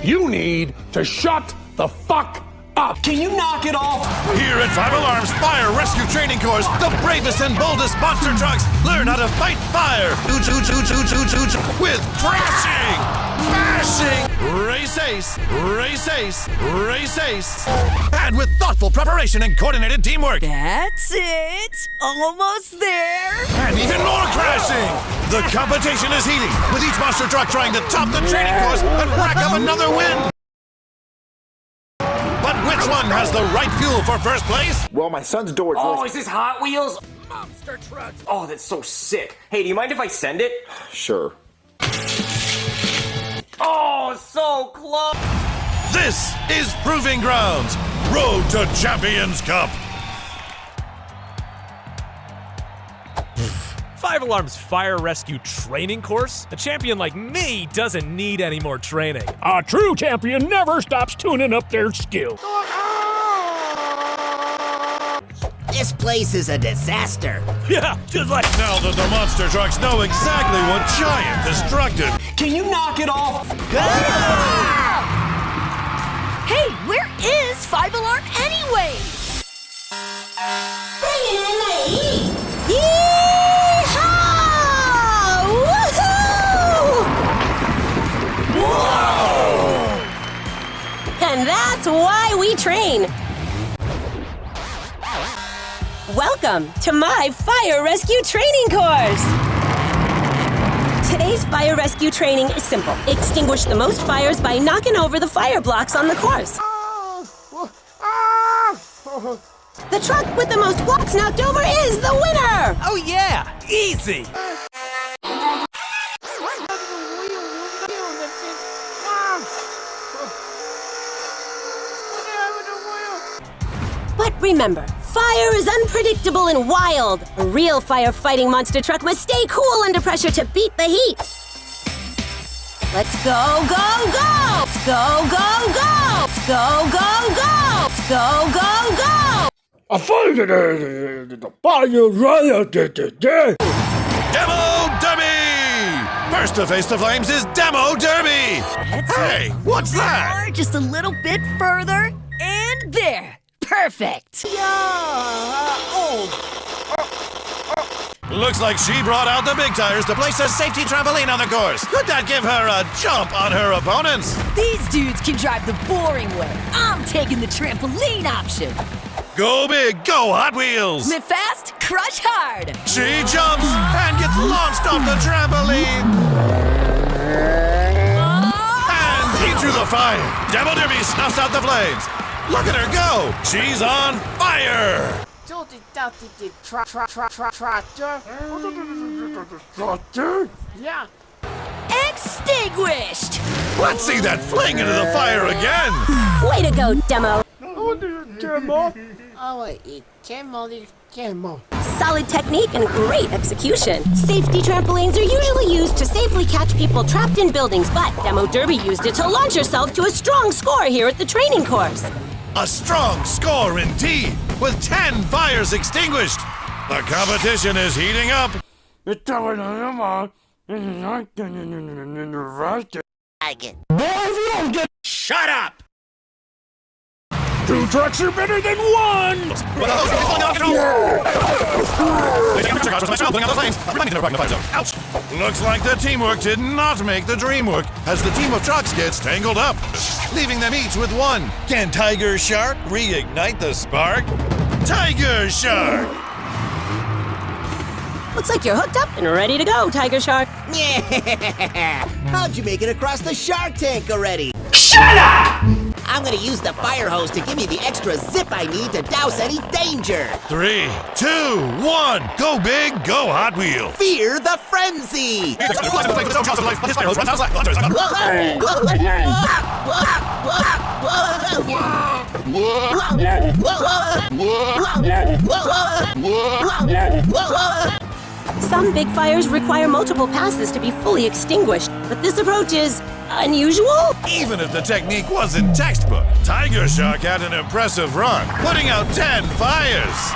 You need to shut the fuck up. Can you knock it off? Here at 5 Alarm's Fire Rescue Training Course, the bravest and boldest monster trucks learn how to fight fire with crashing, mashing, race ace, and with thoughtful preparation and coordinated teamwork. That's it! Almost there! And even more crashing! The competition is heating, with each monster truck trying to top the training course and rack up another win. But which one has the right fuel for first place? Well, my son's door is... Oh, is this Hot Wheels? Monster trucks. Oh, that's so sick. Hey, do you mind if I send it? Sure. Oh, so close. This is Proving Grounds, Road to Champions Cup. 5 Alarm's Fire Rescue Training Course? A champion like me doesn't need any more training. A true champion never stops tuning up their skills. This place is a disaster. Yeah, just like... Now that the monster trucks know exactly what giant destructive... Can you knock it off? Hey, where is 5 Alarm anyway? Bring it in the heat! Yeehaw! Woohoo! Whoa! And that's why we train. Welcome to my Fire Rescue Training Course! Today's fire rescue training is simple. Extinguish the most fires by knocking over the fire blocks on the course. The truck with the most blocks knocked over is the winner! Oh yeah, easy! But remember, fire is unpredictable and wild. A real firefighting monster truck must stay cool under pressure to beat the heat. Let's go, go, go! Let's go, go, go! Let's go, go, go! Let's go, go, go! Demo Derby! First to face the flames is Demo Derby! Hey, what's that? Just a little bit further, and there! Perfect! Looks like she brought out the big tires to place a safety trampoline on the course. Could that give her a jump on her opponents? These dudes can drive the boring way. I'm taking the trampoline option. Go big, go Hot Wheels! Live fast, crush hard. She jumps and gets launched off the trampoline. And into the fire. Demo Derby snuffs out the flames. Look at her go! She's on fire! Yeah. Extinguished! Let's see that fling into the fire again! Way to go, Demo. Solid technique and great execution. Safety trampolines are usually used to safely catch people trapped in buildings, but Demo Derby used it to launch herself to a strong score here at the training course. A strong score indeed, with 10 fires extinguished. The competition is heating up. Shut up! 2 trucks are better than 1! Ouch! Looks like the teamwork did not make the dream work, as the team of trucks gets tangled up, leaving them each with 1. Can Tiger Shark reignite the spark? Tiger Shark! Looks like you're hooked up and ready to go, Tiger Shark. Yeah! How'd you make it across the shark tank already? Shut up! I'm gonna use the fire hose to give me the extra zip I need to douse any danger. 3, 2, 1, go big, go Hot Wheels! Fear the frenzy! Some big fires require multiple passes to be fully extinguished, but this approach is unusual? Even if the technique wasn't textbook, Tiger Shark had an impressive run, putting out 10 fires.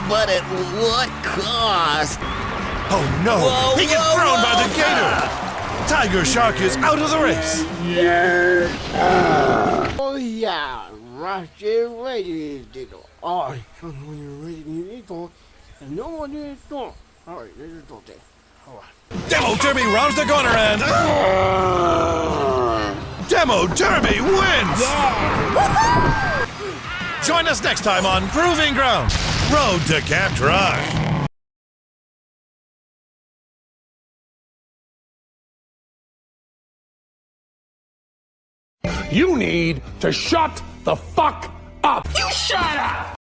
But at what cost? Oh no, he gets thrown by the gator. Tiger Shark is out of the race. Oh yeah, right there, ready to go. Oh, when you're ready to go, and no one is going. All right, let's go there. All right. Demo Derby rounds the corner and Demo Derby wins! Join us next time on Proving Ground, Road to Camp Truck. You need to shut the fuck up. You shut up!